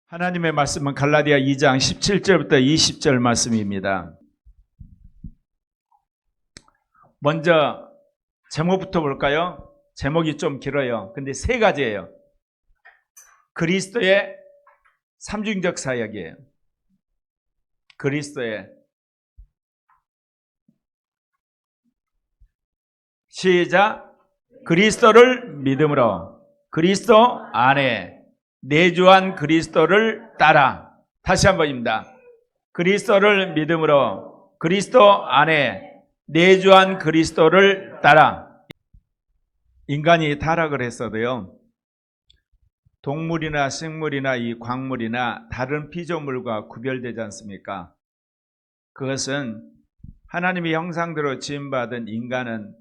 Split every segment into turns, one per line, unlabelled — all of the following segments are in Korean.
하나님의 말씀은 갈라디아 2장 17절부터 20절 말씀입니다. 먼저 제목부터 볼까요? 제목이 좀 길어요. 근데 세 가지예요. 그리스도의 삼중적 사역이에요. 그리스도의 시작. 그리스도를 믿음으로 그리스도 안에 내주한 그리스도를 따라. 다시 한번입니다. 그리스도를 믿음으로 그리스도 안에 내주한 그리스도를 따라. 인간이 타락을 했어도요, 동물이나 식물이나 이 광물이나 다른 피조물과 구별되지 않습니까? 그것은 하나님의 형상대로 지음받은 인간은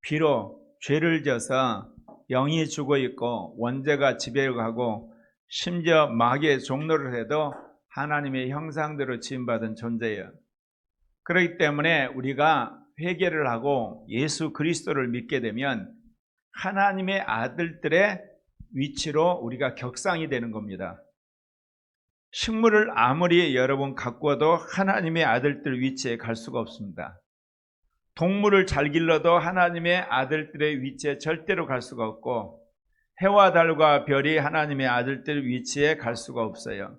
비록 죄를 져서 영이 죽어 있고 원죄가 지배하고 심지어 마귀의 종노를 해도 하나님의 형상대로 지음받은 존재예요. 그렇기 때문에 우리가 회개를 하고 예수 그리스도를 믿게 되면 하나님의 아들들의 위치로 우리가 격상이 되는 겁니다. 식물을 아무리 여러분 가꾸어도 하나님의 아들들 위치에 갈 수가 없습니다. 동물을 잘 길러도 하나님의 아들들의 위치에 절대로 갈 수가 없고, 해와 달과 별이 하나님의 아들들 위치에 갈 수가 없어요.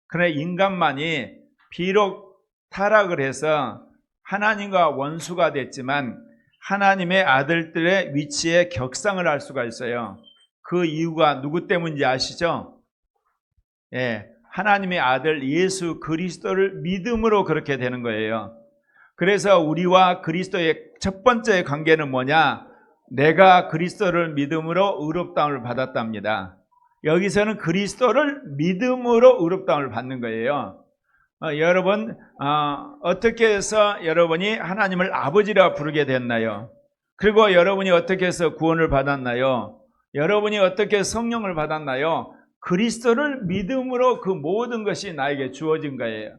그러나 인간만이 비록 타락을 해서 하나님과 원수가 됐지만 하나님의 아들들의 위치에 격상을 할 수가 있어요. 그 이유가 누구 때문인지 아시죠? 하나님의 아들 예수 그리스도를 믿음으로 그렇게 되는 거예요. 그래서 우리와 그리스도의 첫 번째 관계는 뭐냐? 내가 그리스도를 믿음으로 의롭다함을 받았답니다. 여기서는 그리스도를 믿음으로 의롭다함을 받는 거예요. 여러분, 어떻게 해서 여러분이 하나님을 아버지라 부르게 됐나요? 그리고 여러분이 어떻게 해서 구원을 받았나요? 여러분이 어떻게 성령을 받았나요? 그리스도를 믿음으로 그 모든 것이 나에게 주어진 거예요.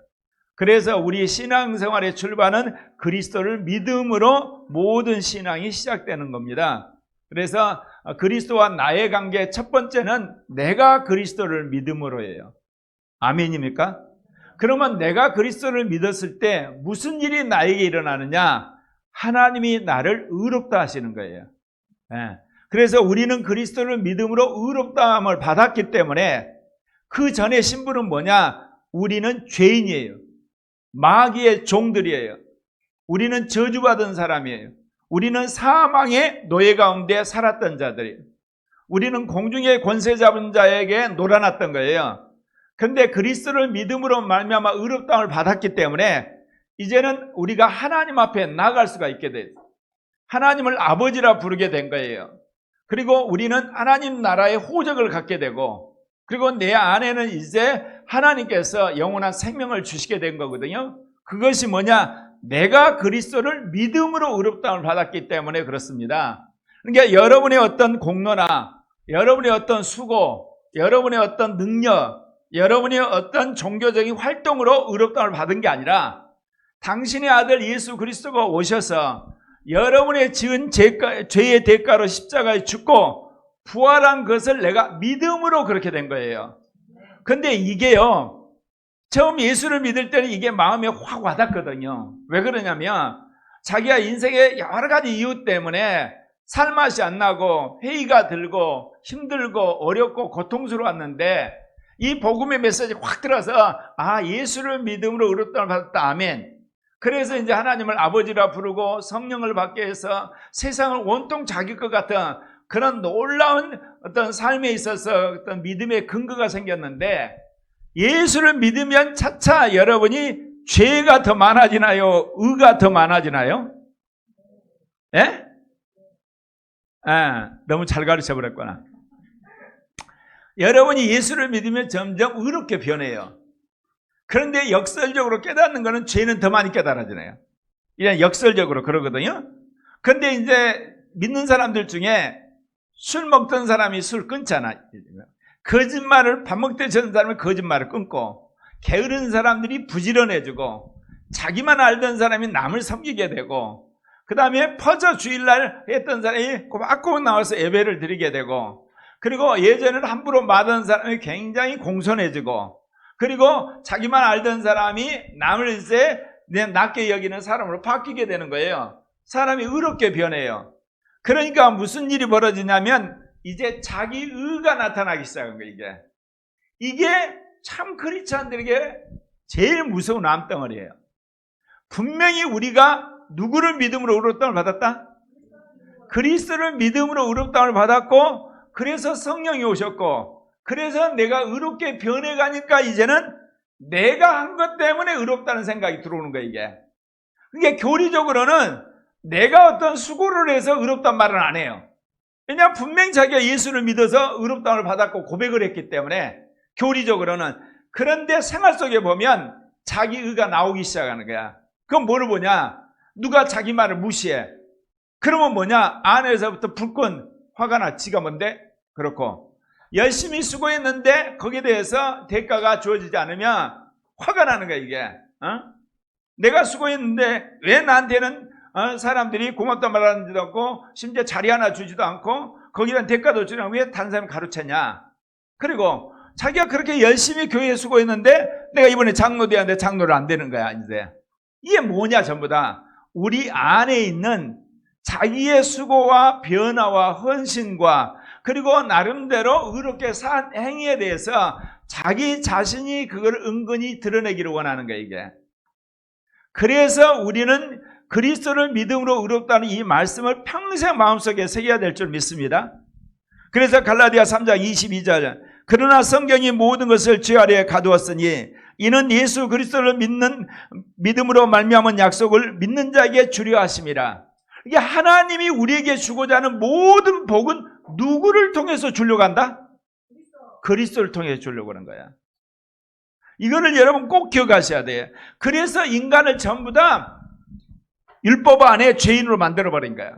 그래서 우리 신앙생활의 출발은 그리스도를 믿음으로 모든 신앙이 시작되는 겁니다. 그래서 그리스도와 나의 관계 첫 번째는 내가 그리스도를 믿음으로예요. 아멘입니까? 그러면 내가 그리스도를 믿었을 때 무슨 일이 나에게 일어나느냐? 하나님이 나를 의롭다 하시는 거예요. 그래서 우리는 그리스도를 믿음으로 의롭다함을 받았기 때문에 그 전에 신분은 뭐냐? 우리는 죄인이에요. 마귀의 종들이에요. 우리는 저주받은 사람이에요. 우리는 사망의 노예 가운데 살았던 자들이에요. 우리는 공중의 권세 잡은 자에게 놀아났던 거예요. 그런데 그리스도를 믿음으로 말미암아 의롭다함을 받았기 때문에 이제는 우리가 하나님 앞에 나갈 수가 있게 돼요. 하나님을 아버지라 부르게 된 거예요. 그리고 우리는 하나님 나라의 호적을 갖게 되고, 그리고 내 안에는 이제 하나님께서 영원한 생명을 주시게 된 거거든요. 그것이 뭐냐? 내가 그리스도를 믿음으로 의롭다함을 받았기 때문에 그렇습니다. 그러니까 여러분의 어떤 공로나 여러분의 어떤 수고, 여러분의 어떤 능력, 여러분의 어떤 종교적인 활동으로 의롭다함을 받은 게 아니라 당신의 아들 예수 그리스도가 오셔서 여러분의 지은 죄의 대가로 십자가에 죽고 부활한 것을 내가 믿음으로 그렇게 된 거예요. 근데 이게요, 처음 예수를 믿을 때는 이게 마음에 확 와닿거든요. 왜 그러냐면 자기가 인생의 여러 가지 이유 때문에 살맛이 안 나고 회의가 들고 힘들고 어렵고 고통스러웠는데 이 복음의 메시지 확 들어서 예수를 믿음으로 의롭다함을 받았다. 아멘. 그래서 이제 하나님을 아버지라 부르고 성령을 받게 해서 세상을 온통 자기 것 같은 그런 놀라운 어떤 삶에 있어서 어떤 믿음의 근거가 생겼는데, 예수를 믿으면 차차 여러분이 죄가 더 많아지나요? 의가 더 많아지나요? 너무 잘 가르쳐 버렸구나. 여러분이 예수를 믿으면 점점 의롭게 변해요. 그런데 역설적으로 깨닫는 것은 죄는 더 많이 깨달아지네요. 이런 역설적으로 그러거든요. 근데 이제 믿는 사람들 중에 술 먹던 사람이 술 끊잖아. 거짓말을 밥 먹때 저는 사람이 거짓말을 끊고, 게으른 사람들이 부지런해지고, 자기만 알던 사람이 남을 섬기게 되고, 그 다음에 퍼져 주일날 했던 사람이 꼬박꼬박 나와서 예배를 드리게 되고, 그리고 예전에는 함부로 말하는 사람이 굉장히 공손해지고, 그리고 자기만 알던 사람이 남을 이제 낮게 여기는 사람으로 바뀌게 되는 거예요. 사람이 의롭게 변해요. 그러니까 무슨 일이 벌어지냐면 이제 자기 의가 나타나기 시작한 거예요. 이게 참 크리스찬들에게 제일 무서운 암덩어리예요. 분명히 우리가 누구를 믿음으로 의롭다함을 받았다? 그리스도를 믿음으로 의롭다함을 받았고, 그래서 성령이 오셨고, 그래서 내가 의롭게 변해가니까 이제는 내가 한 것 때문에 의롭다는 생각이 들어오는 거예요. 이게 교리적으로는 내가 어떤 수고를 해서 의롭단 말은 안 해요. 왜냐하면 분명히 자기가 예수를 믿어서 의롭다함을 받았고 고백을 했기 때문에 교리적으로는. 그런데 생활 속에 보면 자기 의가 나오기 시작하는 거야. 그럼 뭐를 보냐? 누가 자기 말을 무시해. 그러면 뭐냐? 안에서부터 불끈 화가 나. 지가 뭔데? 그렇고 열심히 수고했는데 거기에 대해서 대가가 주어지지 않으면 화가 나는 거야. 이게 내가 수고했는데 왜 나한테는 사람들이 고맙다 말하는지도 않고 심지어 자리 하나 주지도 않고 거기에 대한 대가도 주지 않고 왜 다른 사람 가르쳤냐. 그리고 자기가 그렇게 열심히 교회에 수고했는데 내가 이번에 장로 돼야 하는데 장로를 안 되는 거야. 이제 이게 뭐냐? 전부 다 우리 안에 있는 자기의 수고와 변화와 헌신과 그리고 나름대로 의롭게 산 행위에 대해서 자기 자신이 그걸 은근히 드러내기를 원하는 거예요. 이게. 그래서 우리는 그리스도를 믿음으로 의롭다는 이 말씀을 평생 마음속에 새겨야 될 줄 믿습니다. 그래서 갈라디아 3장 22절, 그러나 성경이 모든 것을 죄 아래에 가두었으니 이는 예수 그리스도를 믿음으로 말미암은 약속을 믿는 자에게 주려 하심이라. 이게 하나님이 우리에게 주고자 하는 모든 복은 누구를 통해서 주려고 한다? 그리스도를 통해서 주려고 하는 거야. 이거를 여러분 꼭 기억하셔야 돼요. 그래서 인간을 전부 다 율법 안에 죄인으로 만들어버린 거야.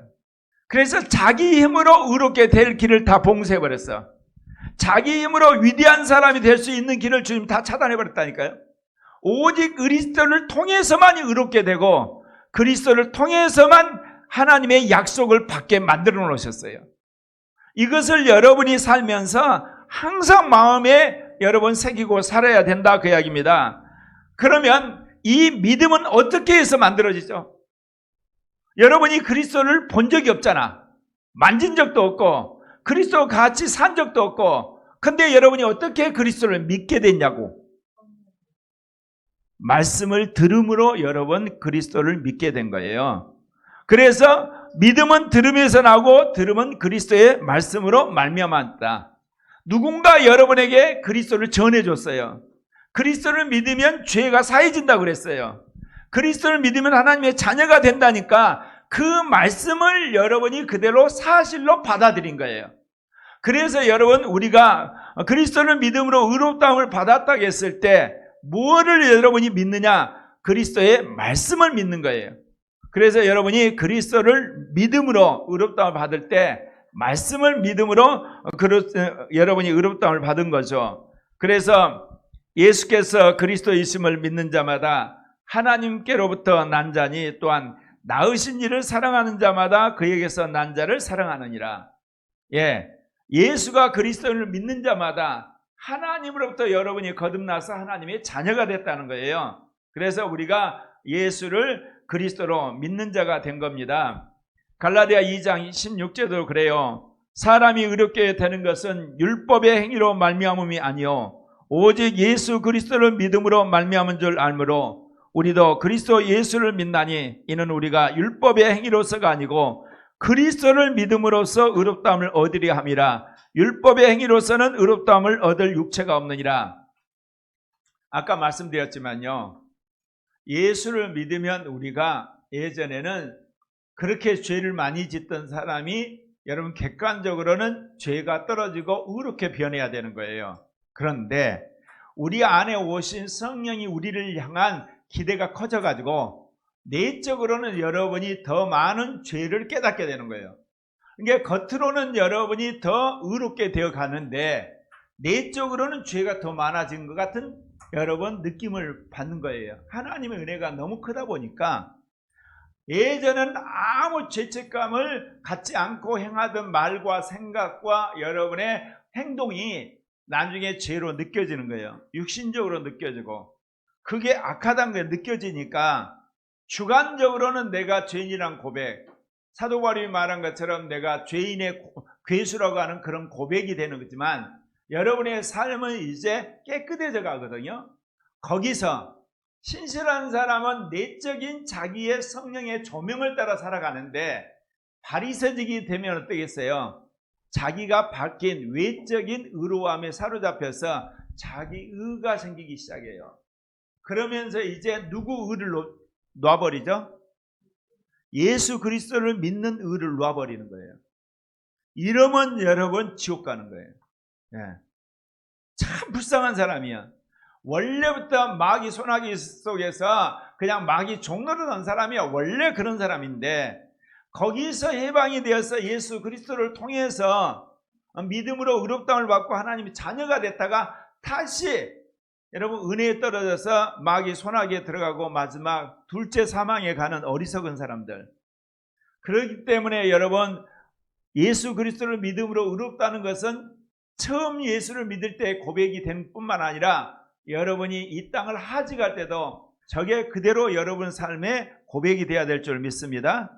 그래서 자기 힘으로 의롭게 될 길을 다 봉쇄해버렸어. 자기 힘으로 위대한 사람이 될 수 있는 길을 주님 다 차단해버렸다니까요. 오직 그리스도를 통해서만 의롭게 되고 그리스도를 통해서만 하나님의 약속을 받게 만들어 놓으셨어요. 이것을 여러분이 살면서 항상 마음에 여러분 새기고 살아야 된다, 그 이야기입니다. 그러면 이 믿음은 어떻게 해서 만들어지죠? 여러분이 그리스도를 본 적이 없잖아. 만진 적도 없고 그리스도와 같이 산 적도 없고. 근데 여러분이 어떻게 그리스도를 믿게 됐냐고. 말씀을 들음으로 여러분 그리스도를 믿게 된 거예요. 그래서 믿음은 들음에서 나고 들음은 그리스도의 말씀으로 말미암았다. 누군가 여러분에게 그리스도를 전해줬어요. 그리스도를 믿으면 죄가 사해진다고 그랬어요. 그리스도를 믿으면 하나님의 자녀가 된다니까 그 말씀을 여러분이 그대로 사실로 받아들인 거예요. 그래서 여러분 우리가 그리스도를 믿음으로 의롭다함을 받았다고 했을 때 무엇을 여러분이 믿느냐? 그리스도의 말씀을 믿는 거예요. 그래서 여러분이 그리스도를 믿음으로 의롭다함을 받을 때 말씀을 믿음으로 여러분이 의롭다함을 받은 거죠. 그래서 예수께서 그리스도이심을 믿는 자마다 하나님께로부터 난 자니 또한 낳으신 이를 사랑하는 자마다 그에게서 난 자를 사랑하느니라. 예수가 그리스도를 믿는 자마다 하나님으로부터 여러분이 거듭나서 하나님의 자녀가 됐다는 거예요. 그래서 우리가 예수를 그리스도로 믿는 자가 된 겁니다. 갈라디아 2장 16절도 그래요. 사람이 의롭게 되는 것은 율법의 행위로 말미암음이 아니요 오직 예수 그리스도를 믿음으로 말미암은 줄 알므로 우리도 그리스도 예수를 믿나니 이는 우리가 율법의 행위로서가 아니고 그리스도를 믿음으로써 의롭다함을 얻으려 함이라. 율법의 행위로서는 의롭다함을 얻을 육체가 없느니라. 아까 말씀드렸지만요, 예수를 믿으면 우리가 예전에는 그렇게 죄를 많이 짓던 사람이 여러분 객관적으로는 죄가 떨어지고 의롭게 변해야 되는 거예요. 그런데 우리 안에 오신 성령이 우리를 향한 기대가 커져가지고 내적으로는 여러분이 더 많은 죄를 깨닫게 되는 거예요. 그러니까 겉으로는 여러분이 더 의롭게 되어 가는데 내적으로는 죄가 더 많아진 것 같은 여러분 느낌을 받는 거예요. 하나님의 은혜가 너무 크다 보니까 예전엔 아무 죄책감을 갖지 않고 행하던 말과 생각과 여러분의 행동이 나중에 죄로 느껴지는 거예요. 육신적으로 느껴지고 그게 악하다는 게 느껴지니까 주관적으로는 내가 죄인이란 고백, 사도 바울이 말한 것처럼 내가 죄인의 괴수라고 하는 그런 고백이 되는 거지만 여러분의 삶은 이제 깨끗해져 가거든요. 거기서 신실한 사람은 내적인 자기의 성령의 조명을 따라 살아가는데 바리새직이 되면 어떻겠어요? 자기가 바뀐 외적인 의로움에 사로잡혀서 자기 의가 생기기 시작해요. 그러면서 이제 누구 의를 놔버리죠? 예수 그리스도를 믿는 의를 놔버리는 거예요. 이러면 여러분 지옥 가는 거예요. 예. 참 불쌍한 사람이야. 원래부터 마귀 소나기 속에서 그냥 마귀 종노릇한 사람이야. 원래 그런 사람인데 거기서 해방이 되어서 예수 그리스도를 통해서 믿음으로 의롭다움을 받고 하나님의 자녀가 됐다가 다시 여러분 은혜에 떨어져서 마귀 소나기에 들어가고 마지막 둘째 사망에 가는 어리석은 사람들. 그렇기 때문에 여러분 예수 그리스도를 믿음으로 의롭다는 것은 처음 예수를 믿을 때 고백이 된 뿐만 아니라 여러분이 이 땅을 하직할 때도 저게 그대로 여러분 삶의 고백이 되어야 될 줄 믿습니다.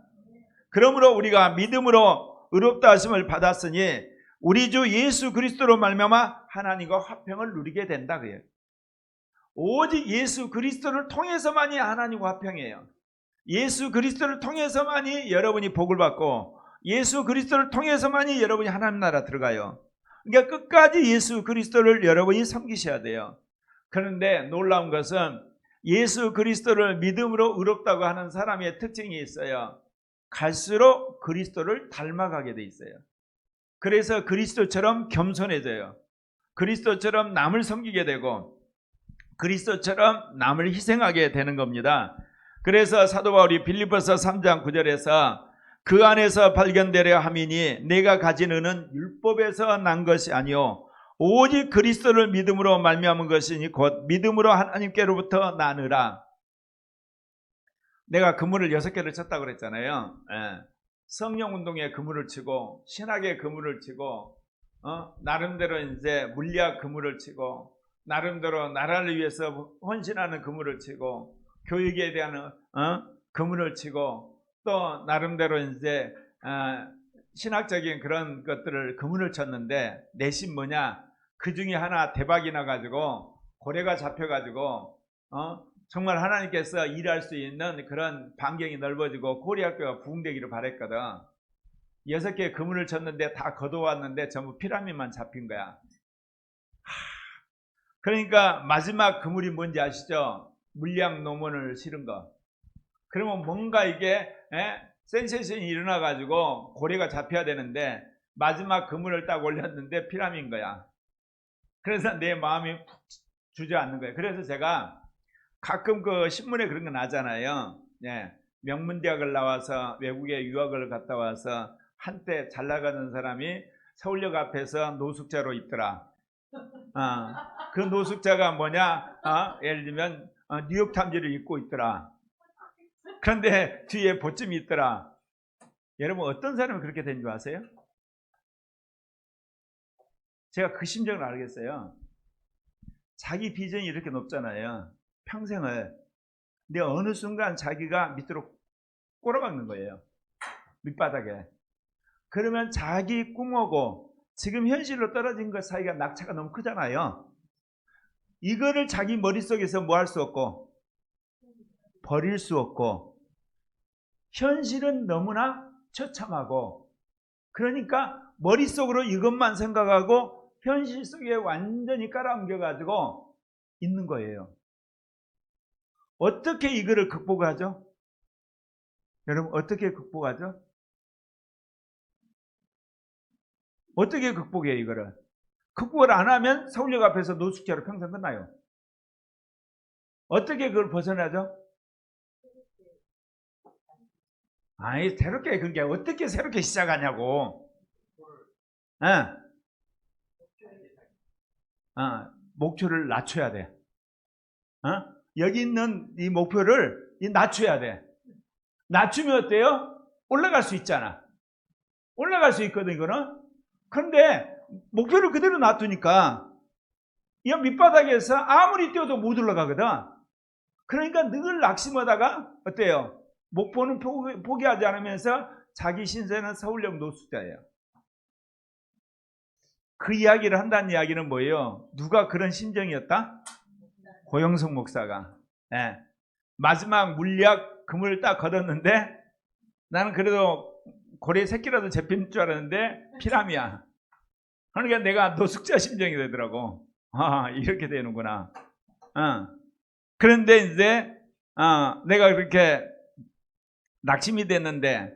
그러므로 우리가 믿음으로 의롭다 하심을 받았으니 우리 주 예수 그리스도로 말미암아 하나님과 화평을 누리게 된다 그래요. 오직 예수 그리스도를 통해서만이 하나님과 화평이에요. 예수 그리스도를 통해서만이 여러분이 복을 받고 예수 그리스도를 통해서만이 여러분이 하나님 나라 들어가요. 그러니까 끝까지 예수 그리스도를 여러분이 섬기셔야 돼요. 그런데 놀라운 것은 예수 그리스도를 믿음으로 의롭다고 하는 사람의 특징이 있어요. 갈수록 그리스도를 닮아가게 돼 있어요. 그래서 그리스도처럼 겸손해져요. 그리스도처럼 남을 섬기게 되고 그리스도처럼 남을 희생하게 되는 겁니다. 그래서 사도 바울이 빌립보서 3장 9절에서 그 안에서 발견되려 함이니 내가 가진 은은 율법에서 난 것이 아니요 오직 그리스도를 믿음으로 말미암은 것이니 곧 믿음으로 하나님께로부터 나느라. 내가 그물을 6개를 쳤다고 그랬잖아요. 성령운동에 그물을 치고 신학에 그물을 치고 나름대로 이제 물리학 그물을 치고 나름대로 나라를 위해서 헌신하는 그물을 치고 교육에 대한 그물을 치고 또 나름대로 이제 신학적인 그런 것들을 그물을 쳤는데 내심 뭐냐? 그 중에 하나 대박이 나가지고 고래가 잡혀가지고 정말 하나님께서 일할 수 있는 그런 반경이 넓어지고 고리학교가 부흥되기를 바랬거든. 6개 그물을 쳤는데 다 걷어왔는데 전부 피라미드만 잡힌 거야. 그러니까 마지막 그물이 뭔지 아시죠? 물리학 논문을 실은 거. 그러면 뭔가 이게 센세이션이 일어나가지고 고래가 잡혀야 되는데 마지막 그물을 딱 올렸는데 피라미드인 거야. 그래서 내 마음이 푹 주저앉는 거예요. 그래서 제가 가끔 그 신문에 그런 거 나잖아요. 명문대학을 나와서 외국에 유학을 갔다 와서 한때 잘 나가는 사람이 서울역 앞에서 노숙자로 있더라. 그 노숙자가 뭐냐? 예를 들면 뉴욕타임즈를 입고 있더라. 그런데 뒤에 보쯤이 있더라. 여러분 어떤 사람이 그렇게 된 줄 아세요? 제가 그 심정을 알겠어요. 자기 비전이 이렇게 높잖아요. 평생을. 근데 어느 순간 자기가 밑으로 꼬라박는 거예요. 밑바닥에. 그러면 자기 꿈하고 지금 현실로 떨어진 것 사이가 낙차가 너무 크잖아요. 이거를 자기 머릿속에서 뭐 할 수 없고 버릴 수 없고 현실은 너무나 처참하고 그러니까 머릿속으로 이것만 생각하고 현실 속에 완전히 깔아앉혀가지고 있는 거예요. 어떻게 이거를 극복하죠? 여러분 어떻게 극복하죠? 어떻게 극복해요 이거를? 극복을 안 하면 서울역 앞에서 노숙자로 평생 끝나요. 어떻게 그걸 벗어나죠? 아니 새롭게 그게 어떻게 새롭게 시작하냐고. 목표를 낮춰야 돼. 여기 있는 이 목표를 낮춰야 돼. 낮추면 어때요? 올라갈 수 있잖아. 올라갈 수 있거든, 이거는. 그런데 목표를 그대로 놔두니까 이 밑바닥에서 아무리 뛰어도 못 올라가거든. 그러니까 늘 낙심하다가 어때요? 목표는 포기하지 않으면서 자기 신세는 서울역 노숙자예요. 그 이야기를 한다는 이야기는 뭐예요? 누가 그런 심정이었다? 고영석 목사가. 네. 마지막 물리학 금을 딱 거뒀는데 나는 그래도 고래 새끼라도 잡힐 줄 알았는데 피라미야. 그러니까 내가 노숙자 심정이 되더라고. 아, 이렇게 되는구나. 그런데 이제 내가 그렇게 낙심이 됐는데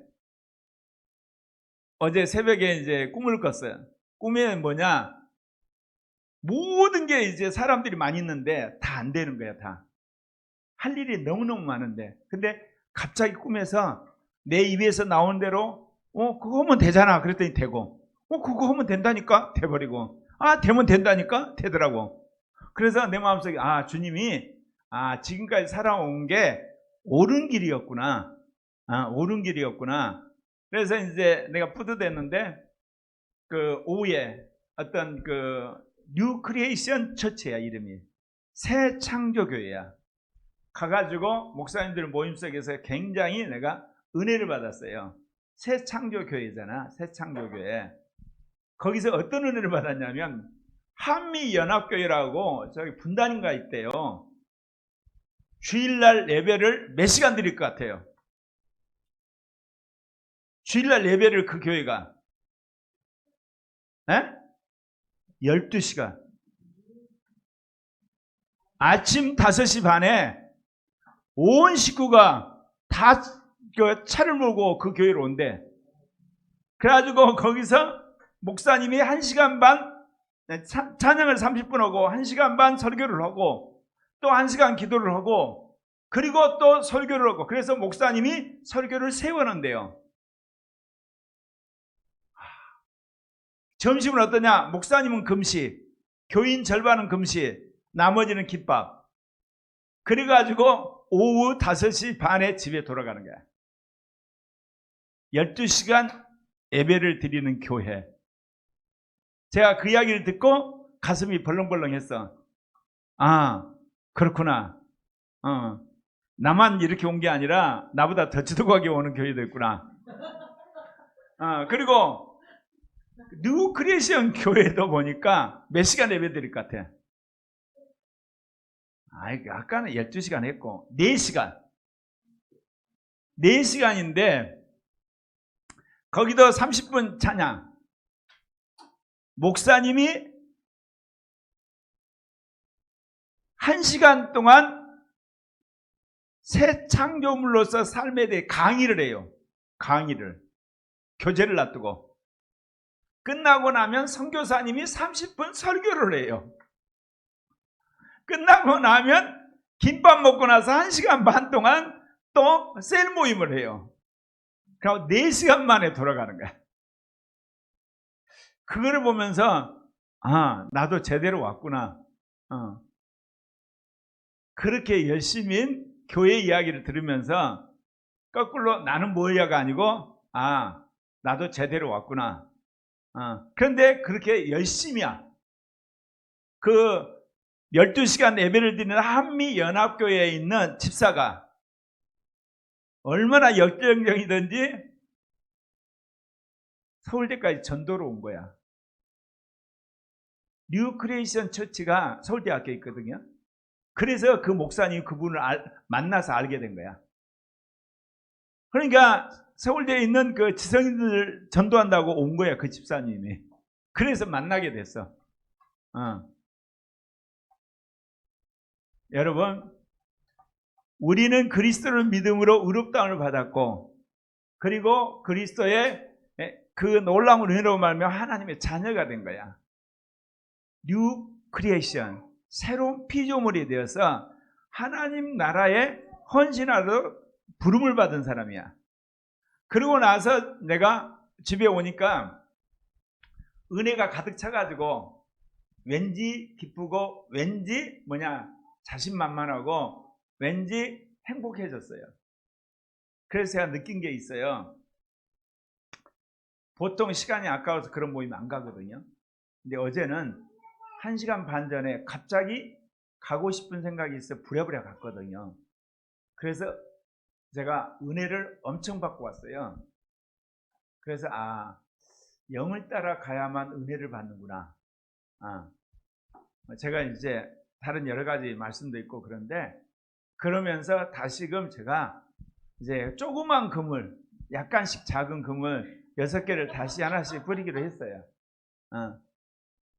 어제 새벽에 이제 꿈을 꿨어요. 꿈에 뭐냐? 모든 게 이제 사람들이 많이 있는데 다 안 되는 거야, 다. 할 일이 너무너무 많은데. 근데 갑자기 꿈에서 내 입에서 나온 대로 그거 하면 되잖아. 그랬더니 되고. 그거 하면 된다니까? 돼버리고. 되면 된다니까? 되더라고. 그래서 내 마음속에 주님이 지금까지 살아온 게 옳은 길이었구나. 옳은 길이었구나. 그래서 이제 내가 뿌듯했는데 그 오후에 어떤 그 뉴 크리에이션 처치야, 이름이. 새 창조교회야. 가가지고 목사님들 모임 속에서 굉장히 내가 은혜를 받았어요. 새 창조교회잖아. 새 창조교회. 거기서 어떤 은혜를 받았냐면 한미연합교회라고 저기 분단인가 있대요. 주일날 예배를 몇 시간 드릴 것 같아요? 주일날 예배를 그 교회가 12시간. 아침 5시 반에 온 식구가 다 차를 몰고 그 교회로 온대. 그래가지고 거기서 목사님이 1시간 반 찬양을 30분 하고 1시간 반 설교를 하고 또 1시간 기도를 하고 그리고 또 설교를 하고, 그래서 목사님이 설교를 세워놓는데요. 점심은 어떠냐? 목사님은 금식, 교인 절반은 금식, 나머지는 김밥. 그래가지고 오후 5시 반에 집에 돌아가는 거야. 12시간 예배를 드리는 교회. 제가 그 이야기를 듣고 가슴이 벌렁벌렁했어. 그렇구나. 나만 이렇게 온 게 아니라 나보다 더 지도하게 오는 교회도 있구나. 그리고 뉴 크리에이션 교회도 보니까 몇 시간 예배 드릴 것 같아? 아까는 12시간 했고 4시간. 4시간인데 거기도 30분 찬양. 목사님이 1시간 동안 새 창조물로서 삶에 대해 강의를 해요. 강의를. 교재를 놔두고. 끝나고 나면 선교사님이 30분 설교를 해요. 끝나고 나면 김밥 먹고 나서 1시간 반 동안 또 셀 모임을 해요. 그리고 4시간 만에 돌아가는 거야. 그거를 보면서 나도 제대로 왔구나. 그렇게 열심히 교회 이야기를 들으면서 거꾸로 나는 뭐야가 아니고 나도 제대로 왔구나. 그런데 그렇게 열심히야. 그 12시간 예배를 드리는 한미연합교회에 있는 집사가 얼마나 역정적이든지 서울대까지 전도로 온 거야. 뉴 크리에이션 처치가 서울대학교에 있거든요. 그래서 그 목사님이 그분을 만나서 알게 된 거야. 그러니까 서울대에 있는 그 지성인들 전도한다고 온 거야, 그 집사님이. 그래서 만나게 됐어. 여러분, 우리는 그리스도를 믿음으로 의롭다함을 받았고, 그리고 그리스도의 그 놀라운 은혜로 말하며 하나님의 자녀가 된 거야. 뉴 크리에이션, 새로운 피조물이 되어서 하나님 나라에 헌신하러 부름을 받은 사람이야. 그러고 나서 내가 집에 오니까 은혜가 가득 차가지고 왠지 기쁘고 왠지 자신만만하고 왠지 행복해졌어요. 그래서 제가 느낀 게 있어요. 보통 시간이 아까워서 그런 모임 안 가거든요. 근데 어제는 1시간 반 전에 갑자기 가고 싶은 생각이 있어 부랴부랴 갔거든요. 그래서 제가 은혜를 엄청 받고 왔어요. 그래서 영을 따라 가야만 은혜를 받는구나. 제가 이제 다른 여러 가지 말씀도 있고 그런데, 그러면서 다시금 제가 이제 조그만 그물, 약간씩 작은 그물 6개를 다시 하나씩 뿌리기로 했어요.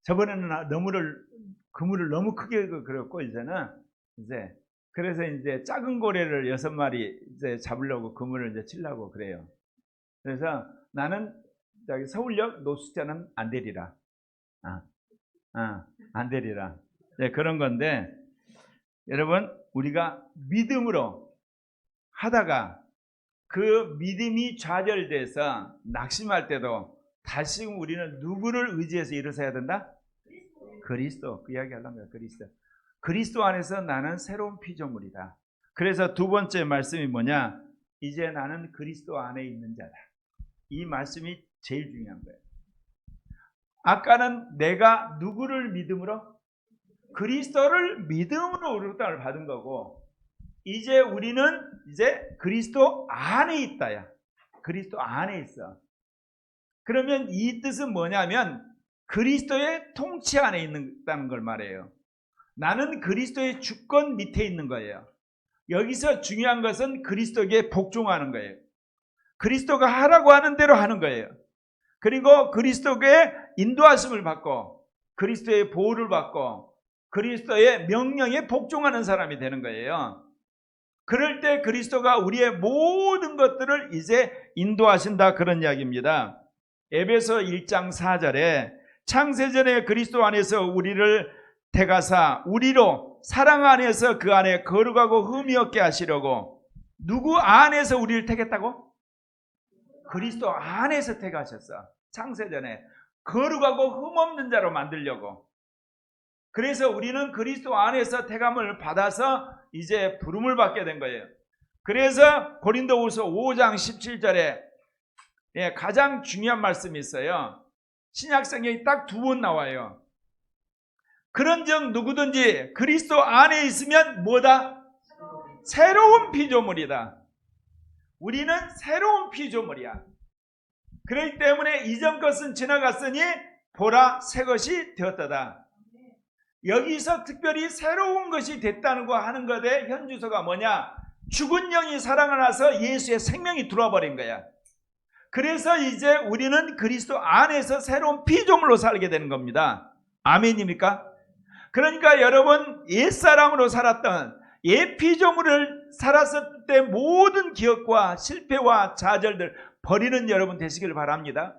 저번에는 그물을 너무 크게 그렸고, 이제 그래서 이제 작은 고래를 6마리 이제 잡으려고 그물을 이제 치려고 그래요. 그래서 나는 서울역 노숙자는 안 되리라. 안 되리라. 네, 그런 건데, 여러분, 우리가 믿음으로 하다가 그 믿음이 좌절돼서 낙심할 때도 다시금 우리는 누구를 의지해서 일어서야 된다? 그리스도. 그 이야기 하려는 거예요. 그리스도 안에서 나는 새로운 피조물이다. 그래서 두 번째 말씀이 뭐냐? 이제 나는 그리스도 안에 있는 자다. 이 말씀이 제일 중요한 거예요. 아까는 내가 누구를 믿음으로? 그리스도를 믿음으로 의롭다를 받은 거고, 이제 우리는 이제 그리스도 안에 있다야. 그리스도 안에 있어. 그러면 이 뜻은 뭐냐면 그리스도의 통치 안에 있다는 걸 말해요. 나는 그리스도의 주권 밑에 있는 거예요. 여기서 중요한 것은 그리스도에게 복종하는 거예요. 그리스도가 하라고 하는 대로 하는 거예요. 그리고 그리스도의 인도하심을 받고 그리스도의 보호를 받고 그리스도의 명령에 복종하는 사람이 되는 거예요. 그럴 때 그리스도가 우리의 모든 것들을 이제 인도하신다, 그런 이야기입니다. 에베소 1장 4절에 창세전에 그리스도 안에서 우리를 택하사 우리로 사랑 안에서 그 안에 거룩하고 흠이 없게 하시려고. 누구 안에서 우리를 택했다고? 그리스도 안에서 택하셨어. 창세전에 거룩하고 흠없는 자로 만들려고. 그래서 우리는 그리스도 안에서 택함을 받아서 이제 부름을 받게 된 거예요. 그래서 고린도후서 5장 17절에 가장 중요한 말씀이 있어요. 신약성경이 딱 2번 나와요. 그런즉 누구든지 그리스도 안에 있으면 뭐다? 새로운 피조물이다. 우리는 새로운 피조물이야. 그렇기 때문에 이전 것은 지나갔으니 보라 새 것이 되었다. 여기서 특별히 새로운 것이 됐다는 거 하는 것에 현주소가 뭐냐? 죽은 영이 살아나서 예수의 생명이 들어와 버린 거야. 그래서 이제 우리는 그리스도 안에서 새로운 피조물로 살게 되는 겁니다. 아멘입니까? 그러니까 여러분, 옛사람으로 살았던 옛 피조물을 살았을 때 모든 기억과 실패와 좌절들 버리는 여러분 되시길 바랍니다.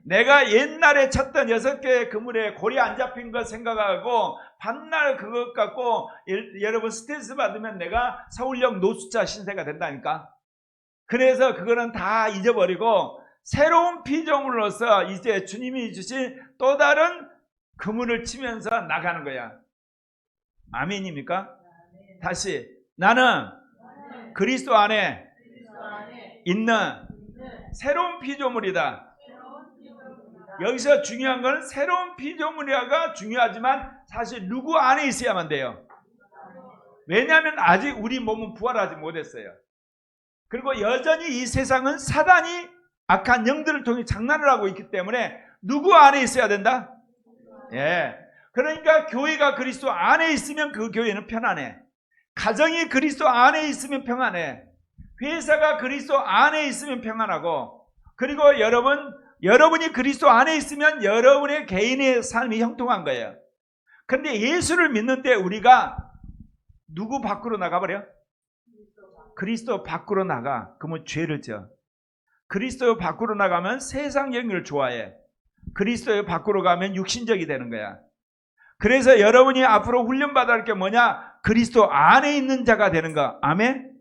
내가 옛날에 쳤던 6개의 그물에 고리 안 잡힌 것 생각하고 밤날 그것 갖고 여러분 스트레스 받으면 내가 서울역 노숙자 신세가 된다니까. 그래서 그거는 다 잊어버리고 새로운 피조물로서 이제 주님이 주신 또 다른 그물을 치면서 나가는 거야. 아멘입니까? 다시, 나는 그리스도 안에 있는 새로운 피조물이다. 여기서 중요한 건 새로운 피조물이가 중요하지만 사실 누구 안에 있어야만 돼요. 왜냐하면 아직 우리 몸은 부활하지 못했어요. 그리고 여전히 이 세상은 사단이 악한 영들을 통해 장난을 하고 있기 때문에 누구 안에 있어야 된다? 예. 그러니까 교회가 그리스도 안에 있으면 그 교회는 편안해. 가정이 그리스도 안에 있으면 평안해. 회사가 그리스도 안에 있으면 평안하고, 그리고 여러분이 그리스도 안에 있으면 여러분의 개인의 삶이 형통한 거예요. 그런데 예수를 믿는 때 우리가 누구 밖으로 나가버려? 그리스도 밖으로 나가. 그러면 죄를 져. 그리스도 밖으로 나가면 세상적인 걸 좋아해. 그리스도 밖으로 가면 육신적이 되는 거야. 그래서 여러분이 앞으로 훈련받아야 할 게 뭐냐? 그리스도 안에 있는 자가 되는 거. 아멘?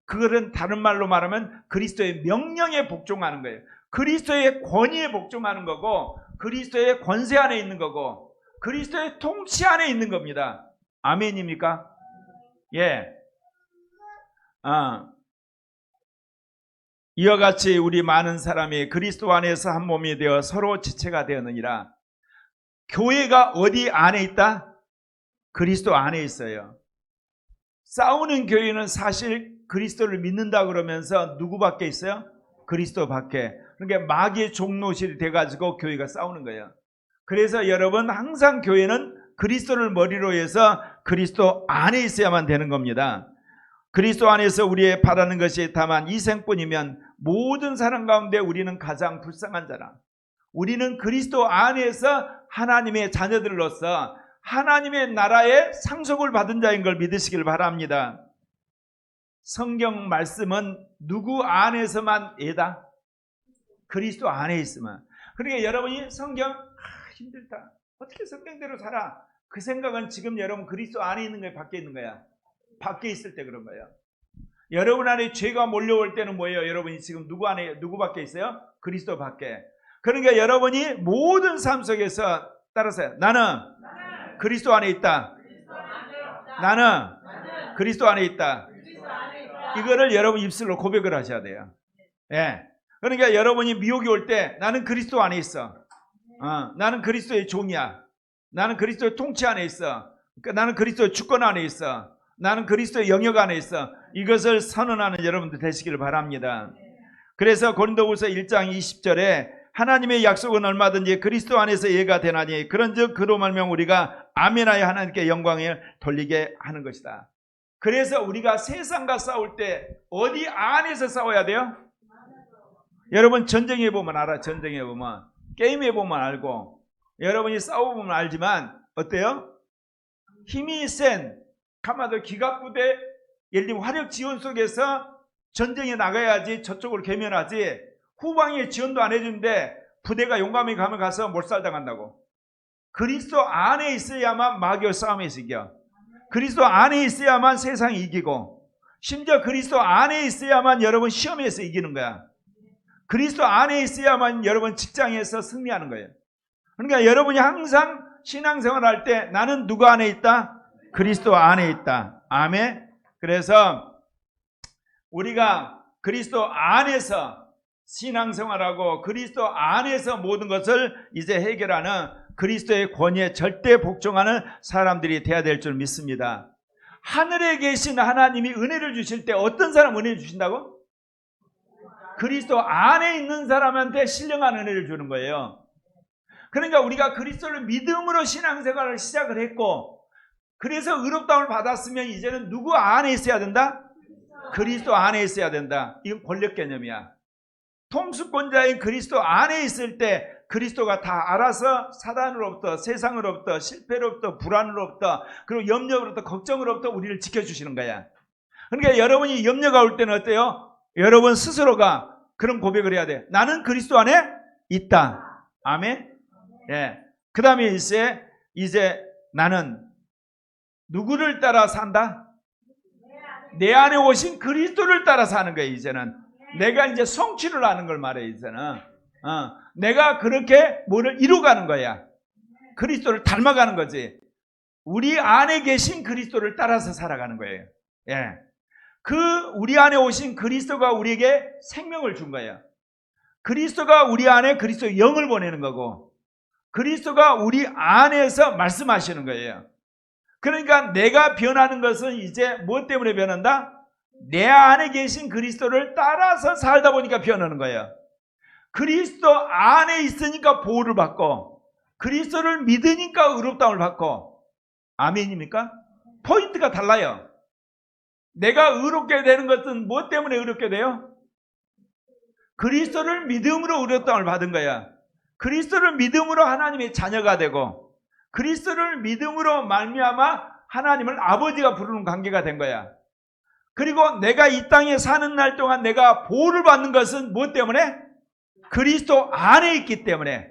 그거는 다른 말로 말하면 그리스도의 명령에 복종하는 거예요. 그리스도의 권위에 복종하는 거고, 그리스도의 권세 안에 있는 거고, 그리스도의 통치 안에 있는 겁니다. 아멘입니까? 예. 이와 같이 우리 많은 사람이 그리스도 안에서 한 몸이 되어 서로 지체가 되었느니라. 교회가 어디 안에 있다? 그리스도 안에 있어요. 싸우는 교회는 사실 그리스도를 믿는다 그러면서 누구밖에 있어요? 그리스도 밖에. 그러니까 마귀의 종노실이 돼가지고 교회가 싸우는 거예요. 그래서 여러분 항상 교회는 그리스도를 머리로 해서 그리스도 안에 있어야만 되는 겁니다. 그리스도 안에서 우리의 바라는 것이 다만 이 생뿐이면 모든 사람 가운데 우리는 가장 불쌍한 자라. 우리는 그리스도 안에서 하나님의 자녀들로서 하나님의 나라의 상속을 받은 자인 걸 믿으시길 바랍니다. 성경 말씀은 누구 안에서만 애다? 그리스도 안에 있으면. 그러니까 여러분이 성경 힘들다, 어떻게 성경대로 살아, 그 생각은 지금 여러분 그리스도 안에 있는 거야, 밖에 있는 거야? 밖에 있을 때 그런 거예요. 여러분 안에 죄가 몰려올 때는 뭐예요? 여러분이 지금 누구 안에, 누구 밖에 있어요? 그리스도 밖에. 그러니까 여러분이 모든 삶 속에서 따라서요. 나는 그리스도 안에 있다. 나는 그리스도 안에 있다. 이거를 여러분 입술로 고백을 하셔야 돼요. 예. 그러니까 여러분이 미혹이 올 때 나는 그리스도 안에 있어. 나는 그리스도의 종이야. 나는 그리스도의 통치 안에 있어. 그러니까 나는 그리스도의 주권 안에 있어. 나는 그리스도의 영역 안에 있어. 이것을 선언하는 여러분들 되시기를 바랍니다. 그래서 고린도후서 1장 20절에 하나님의 약속은 얼마든지 그리스도 안에서 예가 되나니 그런즉 그로 말미암아 우리가 아멘하여 하나님께 영광을 돌리게 하는 것이다. 그래서 우리가 세상과 싸울 때 어디 안에서 싸워야 돼요? 여러분 전쟁해 보면 알아. 전쟁해 보면, 게임해 보면 알고, 여러분이 싸워보면 알지만 어때요? 힘이 센 가마도 기갑부대, 예를 들면 화력 지원 속에서 전쟁에 나가야지 저쪽으로 개면하지, 후방에 지원도 안 해주는데 부대가 용감히 가면 가서 몰살당한다고. 그리스도 안에 있어야만 마귀와 싸움에서 이겨. 그리스도 안에 있어야만 세상이 이기고, 심지어 그리스도 안에 있어야만 여러분 시험에서 이기는 거야. 그리스도 안에 있어야만 여러분 직장에서 승리하는 거예요. 그러니까 여러분이 항상 신앙생활 할 때 나는 누구 안에 있다? 그리스도 안에 있다. 아멘. 그래서 우리가 그리스도 안에서 신앙생활하고 그리스도 안에서 모든 것을 이제 해결하는 그리스도의 권위에 절대 복종하는 사람들이 되어야 될 줄 믿습니다. 하늘에 계신 하나님이 은혜를 주실 때 어떤 사람 은혜 주신다고? 그리스도 안에 있는 사람한테 신령한 은혜를 주는 거예요. 그러니까 우리가 그리스도를 믿음으로 신앙생활을 시작을 했고, 그래서 의롭다움을 받았으면 이제는 누구 안에 있어야 된다? 그리스도 안에 있어야 된다. 이건 권력 개념이야. 통수권자인 그리스도 안에 있을 때 그리스도가 다 알아서 사단으로부터, 세상으로부터, 실패로부터, 불안으로부터, 그리고 염려로부터, 걱정으로부터 우리를 지켜주시는 거야. 그러니까 여러분이 염려가 올 때는 어때요? 여러분 스스로가 그런 고백을 해야 돼. 나는 그리스도 안에 있다. 아멘. 예. 그 다음에 이제 나는 누구를 따라 산다? 내 안에 오신 그리스도를 따라 사는 거예요. 이제는 내가 이제 성취를 하는 걸 말해. 이제는 내가 그렇게 뭐를 이루어가는 거야. 그리스도를 닮아가는 거지. 우리 안에 계신 그리스도를 따라서 살아가는 거예요. 예. 우리 안에 오신 그리스도가 우리에게 생명을 준 거예요. 그리스도가 우리 안에 그리스도의 영을 보내는 거고, 그리스도가 우리 안에서 말씀하시는 거예요. 그러니까 내가 변하는 것은 이제 무엇 때문에 변한다? 내 안에 계신 그리스도를 따라서 살다 보니까 변하는 거예요. 그리스도 안에 있으니까 보호를 받고, 그리스도를 믿으니까 의롭다움을 받고. 아멘입니까? 포인트가 달라요. 내가 의롭게 되는 것은 무엇 때문에 의롭게 돼요? 그리스도를 믿음으로 의롭다움을 받은 거야. 그리스도를 믿음으로 하나님의 자녀가 되고, 그리스도를 믿음으로 말미암아 하나님을 아버지가 부르는 관계가 된 거야. 그리고 내가 이 땅에 사는 날 동안 내가 보호를 받는 것은 무엇 때문에? 그리스도 안에 있기 때문에.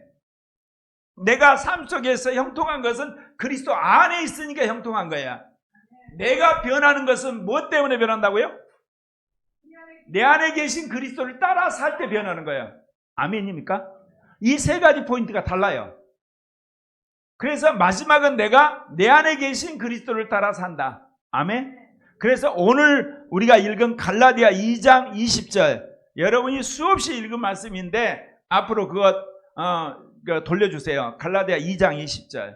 내가 삶 속에서 형통한 것은 그리스도 안에 있으니까 형통한 거야. 내가 변하는 것은 무엇 때문에 변한다고요? 내 안에 계신 그리스도를 따라 살 때 변하는 거예요. 아멘입니까? 이 세 가지 포인트가 달라요. 그래서 마지막은 내가 내 안에 계신 그리스도를 따라 산다. 아멘. 그래서 오늘 우리가 읽은 갈라디아 2장 20절, 여러분이 수없이 읽은 말씀인데 앞으로 그것 돌려주세요. 갈라디아 2장 20절.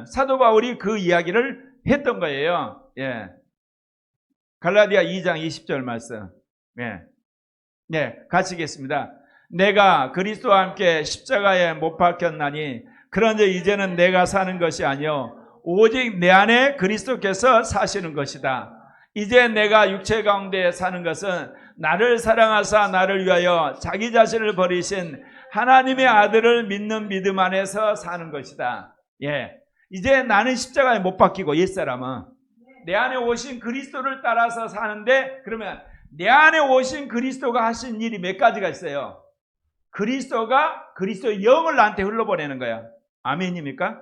사도 바울이 그 이야기를 했던 거예요. 예. 갈라디아 2장 20절 말씀. 예. 네, 같이 읽겠습니다. 내가 그리스도와 함께 십자가에 못 박혔나니 그런데 이제는 내가 사는 것이 아니요 오직 내 안에 그리스도께서 사시는 것이다. 이제 내가 육체 가운데 사는 것은 나를 사랑하사 나를 위하여 자기 자신을 버리신 하나님의 아들을 믿는 믿음 안에서 사는 것이다. 예, 이제 나는 십자가에 못 박히고 옛사람은 내 안에 오신 그리스도를 따라서 사는데, 그러면 내 안에 오신 그리스도가 하신 일이 몇 가지가 있어요. 그리스도가 그리스도의 영을 나한테 흘러보내는 거야. 아멘입니까?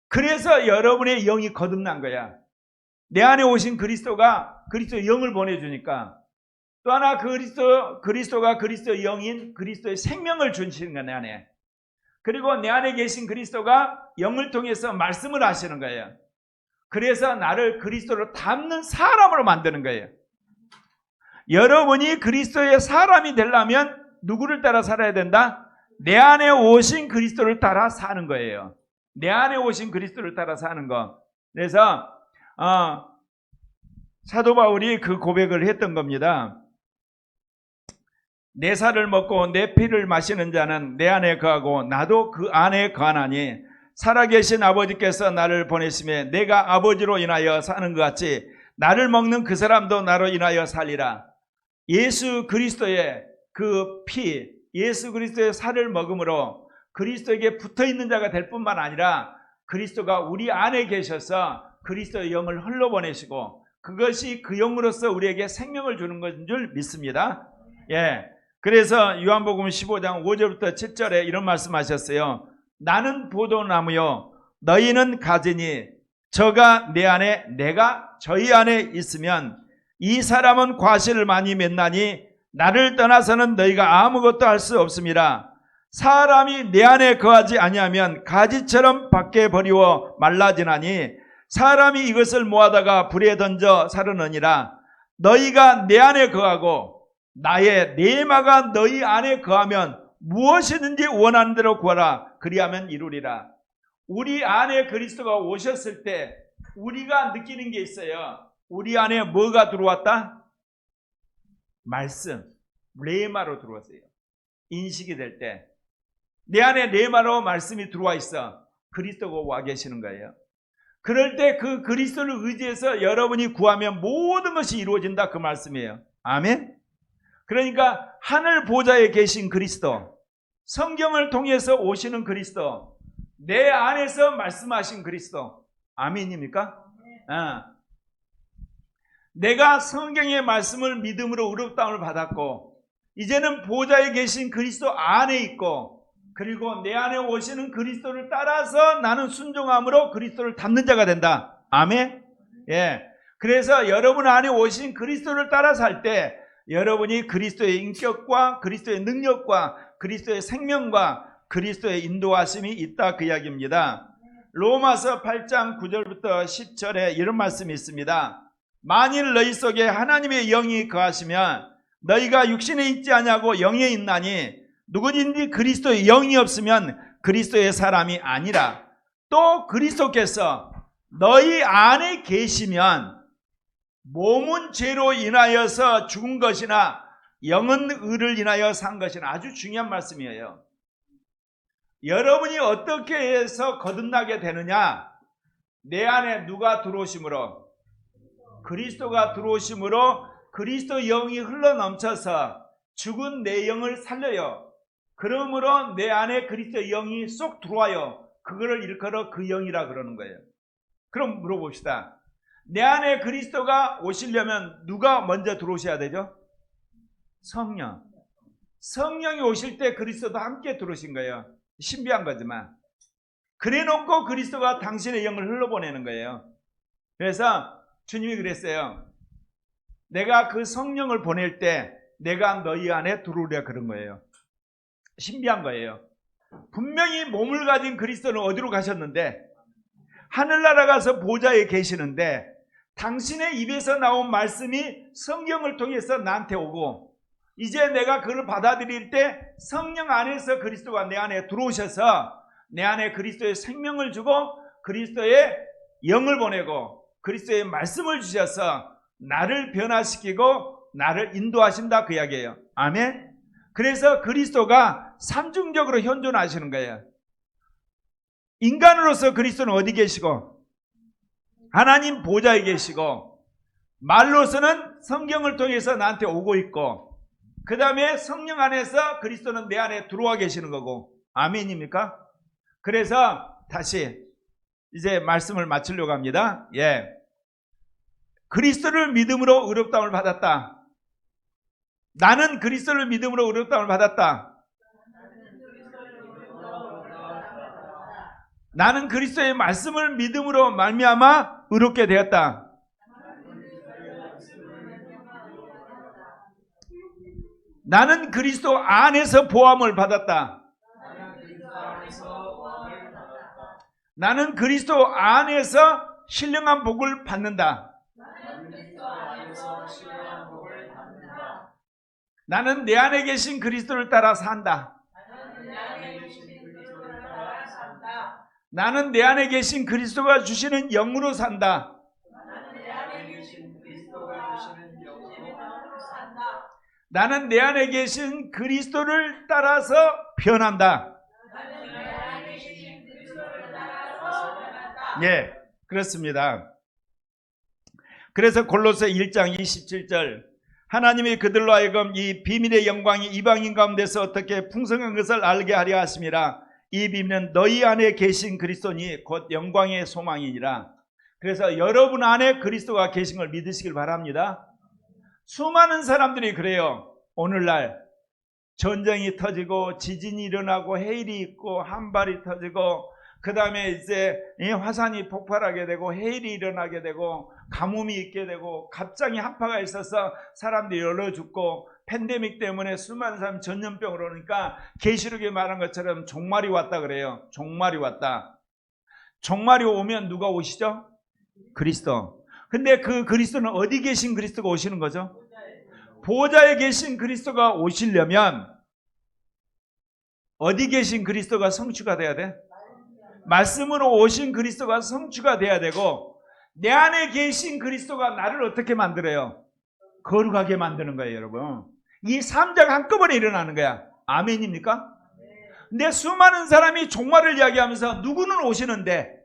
그래서 여러분의 영이 거듭난 거야. 내 안에 오신 그리스도가 그리스도의 영을 보내주니까. 또 하나 그리스도가 그리스도의 영인 그리스도의 생명을 주시는 거야, 내 안에. 그리고 내 안에 계신 그리스도가 영을 통해서 말씀을 하시는 거예요. 그래서 나를 그리스도로 닮는 사람으로 만드는 거예요. 여러분이 그리스도의 사람이 되려면 누구를 따라 살아야 된다? 내 안에 오신 그리스도를 따라 사는 거예요. 내 안에 오신 그리스도를 따라 사는 거. 그래서 사도 바울이 그 고백을 했던 겁니다. 내 살을 먹고 내 피를 마시는 자는 내 안에 거하고 나도 그 안에 거하나니 살아계신 아버지께서 나를 보내심에 내가 아버지로 인하여 사는 것 같이 나를 먹는 그 사람도 나로 인하여 살리라. 예수 그리스도의 그 피, 예수 그리스도의 살을 먹음으로 그리스도에게 붙어있는 자가 될 뿐만 아니라 그리스도가 우리 안에 계셔서 그리스도의 영을 흘러보내시고 그것이 그 영으로서 우리에게 생명을 주는 것인 줄 믿습니다. 예. 그래서 요한복음 15장 5절부터 7절에 이런 말씀하셨어요. 나는 포도나무요 너희는 가지니 저가 내 안에 내가 저희 안에 있으면 이 사람은 과실을 많이 맺나니 나를 떠나서는 너희가 아무것도 할 수 없음이라. 사람이 내 안에 거하지 아니하면 가지처럼 밖에 버리워 말라지나니 사람이 이것을 모아다가 불에 던져 사르느니라. 너희가 내 안에 거하고 나의 내마가 너희 안에 거하면 무엇이든지 원하는 대로 구하라. 그리하면 이루리라. 우리 안에 그리스도가 오셨을 때 우리가 느끼는 게 있어요. 우리 안에 뭐가 들어왔다? 말씀, 레마로 들어왔어요. 인식이 될 때 내 안에 레마로 말씀이 들어와 있어. 그리스도가 와 계시는 거예요. 그럴 때 그 그리스도를 의지해서 여러분이 구하면 모든 것이 이루어진다, 그 말씀이에요. 아멘. 그러니까 하늘 보좌에 계신 그리스도, 성경을 통해서 오시는 그리스도, 내 안에서 말씀하신 그리스도. 아멘입니까? 내가 성경의 말씀을 믿음으로 의롭다함을 받았고 이제는 보좌에 계신 그리스도 안에 있고, 그리고 내 안에 오시는 그리스도를 따라서 나는 순종함으로 그리스도를 닮는 자가 된다. 아멘. 예. 그래서 여러분 안에 오신 그리스도를 따라 살 때 여러분이 그리스도의 인격과 그리스도의 능력과 그리스도의 생명과 그리스도의 인도하심이 있다, 그 이야기입니다. 로마서 8장 9절부터 10절에 이런 말씀이 있습니다. 만일 너희 속에 하나님의 영이 거하시면 너희가 육신에 있지 아니하고 영에 있나니 누구든지 그리스도의 영이 없으면 그리스도의 사람이 아니라. 또 그리스도께서 너희 안에 계시면 몸은 죄로 인하여서 죽은 것이나 영은 의를 인하여 산 것이나. 아주 중요한 말씀이에요. 여러분이 어떻게 해서 거듭나게 되느냐? 내 안에 누가 들어오심으로? 그리스도가 들어오심으로 그리스도 영이 흘러넘쳐서 죽은 내 영을 살려요. 그러므로 내 안에 그리스도 영이 쏙 들어와요. 그거를 일컬어 그 영이라 그러는 거예요. 그럼 물어봅시다. 내 안에 그리스도가 오시려면 누가 먼저 들어오셔야 되죠? 성령. 성령이 오실 때 그리스도도 함께 들어오신 거예요. 신비한 거지만. 그래 놓고 그리스도가 당신의 영을 흘러보내는 거예요. 그래서 주님이 그랬어요. 내가 그 성령을 보낼 때 내가 너희 안에 들어오려 그런 거예요. 신비한 거예요. 분명히 몸을 가진 그리스도는 어디로 가셨는데? 하늘나라 가서 보좌에 계시는데 당신의 입에서 나온 말씀이 성경을 통해서 나한테 오고 이제 내가 그를 받아들일 때 성령 안에서 그리스도가 내 안에 들어오셔서 내 안에 그리스도의 생명을 주고 그리스도의 영을 보내고 그리스도의 말씀을 주셔서 나를 변화시키고 나를 인도하신다 그 이야기예요. 아멘. 그래서 그리스도가 삼중적으로 현존하시는 거예요. 인간으로서 그리스도는 어디 계시고 하나님 보좌에 계시고 말로서는 성경을 통해서 나한테 오고 있고 그 다음에 성령 안에서 그리스도는 내 안에 들어와 계시는 거고 아멘입니까? 그래서 다시 이제 말씀을 마치려고 합니다. 예, 그리스도를 믿음으로 의롭다함을 받았다. 나는 그리스도를 믿음으로 의롭다함을 받았다. 나는 그리스도의 말씀을 믿음으로 말미암아 의롭게 되었다. 나는 그리스도 안에서 보함을 받았다. 나는 그리스도 안에서 신령한 복을 받는다. 나는 내 안에 계신 그리스도를 따라 산다. 나는 내 안에 계신 그리스도가 주시는 영으로 산다. 나는 내 안에 계신 그리스도를 따라서 변한다. 예, 그렇습니다. 그래서 골로새 1장 27절 하나님이 그들로 하여금 이 비밀의 영광이 이방인 가운데서 어떻게 풍성한 것을 알게 하려 하심이라. 이 비밀은 너희 안에 계신 그리스도니 곧 영광의 소망이니라. 그래서 여러분 안에 그리스도가 계신 걸 믿으시길 바랍니다. 수많은 사람들이 그래요. 오늘날 전쟁이 터지고 지진이 일어나고 해일이 있고 한발이 터지고 그 다음에 이제 화산이 폭발하게 되고 해일이 일어나게 되고 가뭄이 있게 되고 갑자기 한파가 있어서 사람들이 얼어 죽고 팬데믹 때문에 수많은 사람이 전염병으로 오니까 계시록에 말한 것처럼 종말이 왔다 그래요. 종말이 왔다. 종말이 오면 누가 오시죠? 그리스도. 근데 그 그리스도는 어디 계신 그리스도가 오시는 거죠? 보좌에 계신 그리스도가 오시려면 어디 계신 그리스도가 성취가 돼야 돼? 말씀으로 오신 그리스도가 성취가 돼야 되고 내 안에 계신 그리스도가 나를 어떻게 만들어요? 거룩하게 만드는 거예요, 여러분. 이 3자가 한꺼번에 일어나는 거야. 아멘입니까? 근데 수많은 사람이 종말을 이야기하면서 누구는 오시는데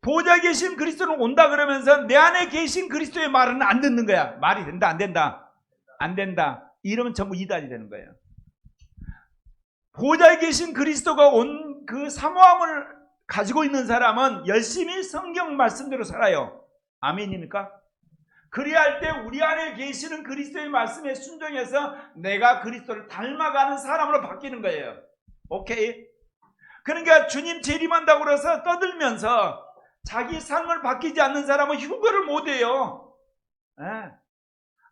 보좌에 계신 그리스도는 온다 그러면서 내 안에 계신 그리스도의 말은 안 듣는 거야. 말이 된다, 안 된다, 안 된다. 이러면 전부 이단이 되는 거예요. 보좌에 계신 그리스도가 온 그 사모함을 가지고 있는 사람은 열심히 성경 말씀대로 살아요. 아멘입니까? 그래야 할 때 우리 안에 계시는 그리스도의 말씀에 순종해서 내가 그리스도를 닮아가는 사람으로 바뀌는 거예요. 오케이? 그러니까 주님 재림한다고 그래서 떠들면서 자기 삶을 바뀌지 않는 사람은 휴거를 못 해요.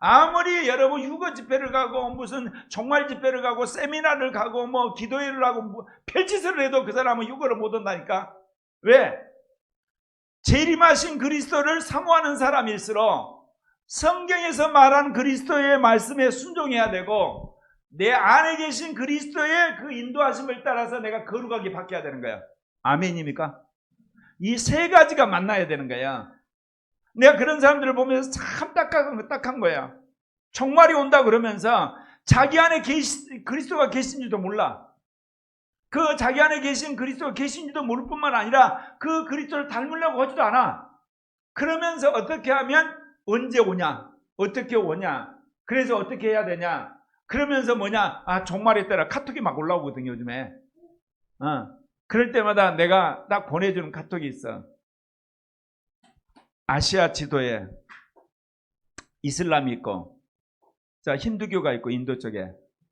아무리 여러분 휴거 집회를 가고 무슨 종말 집회를 가고 세미나를 가고 뭐 기도회를 하고 별짓을 해도 그 사람은 휴거를 못 한다니까. 왜? 재림하신 그리스도를 사모하는 사람일수록 성경에서 말한 그리스도의 말씀에 순종해야 되고 내 안에 계신 그리스도의 그 인도하심을 따라서 내가 거룩하게 바뀌어야 되는 거야. 아멘입니까? 이 세 가지가 만나야 되는 거야. 내가 그런 사람들을 보면서 참 딱한 거야. 종말이 온다 그러면서 자기 안에 그리스도가 계신지도 몰라. 그 자기 안에 계신 그리스도가 계신지도 모를 뿐만 아니라 그 그리스도를 닮으려고 하지도 않아. 그러면서 어떻게 하면 언제 오냐? 어떻게 오냐? 그래서 어떻게 해야 되냐? 그러면서 뭐냐? 종말에 따라 카톡이 막 올라오거든요, 요즘에. 그럴 때마다 내가 딱 보내주는 카톡이 있어. 아시아 지도에 이슬람이 있고, 자, 힌두교가 있고, 인도 쪽에.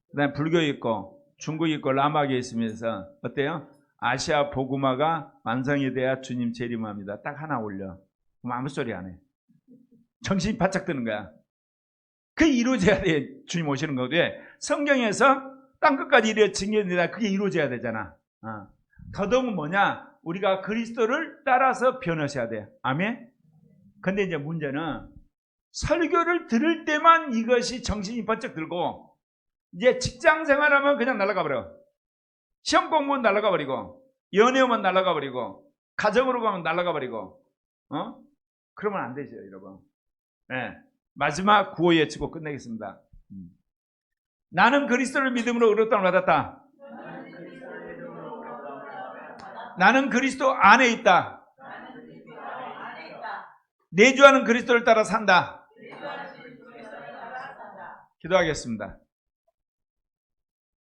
그 다음에 불교 있고, 중국 있고, 라마가 있으면서, 어때요? 아시아 복음화가 완성이 돼야 주님 재림합니다. 딱 하나 올려. 그럼 아무 소리 안 해. 정신이 바짝 드는 거야. 그게 이루어져야 돼. 주님 오시는 거데 성경에서 땅끝까지 이루어진다. 그게 이루어져야 되잖아. 더더욱 뭐냐? 우리가 그리스도를 따라서 변하셔야 돼. 아멘? 근데 이제 문제는 설교를 들을 때만 이것이 정신이 번쩍 들고, 이제 직장 생활하면 그냥 날아가 버려. 시험 공부는 날아가 버리고, 연애하면 날아가 버리고, 가정으로 가면 날아가 버리고, 그러면 안 되죠, 여러분. 네. 마지막 구호 외치고 끝내겠습니다. 나는 그리스도를 믿음으로 의롭다함을 받았다. 나는 그리스도 안에 있다. 내주하는 그리스도를 따라 산다. 기도하겠습니다.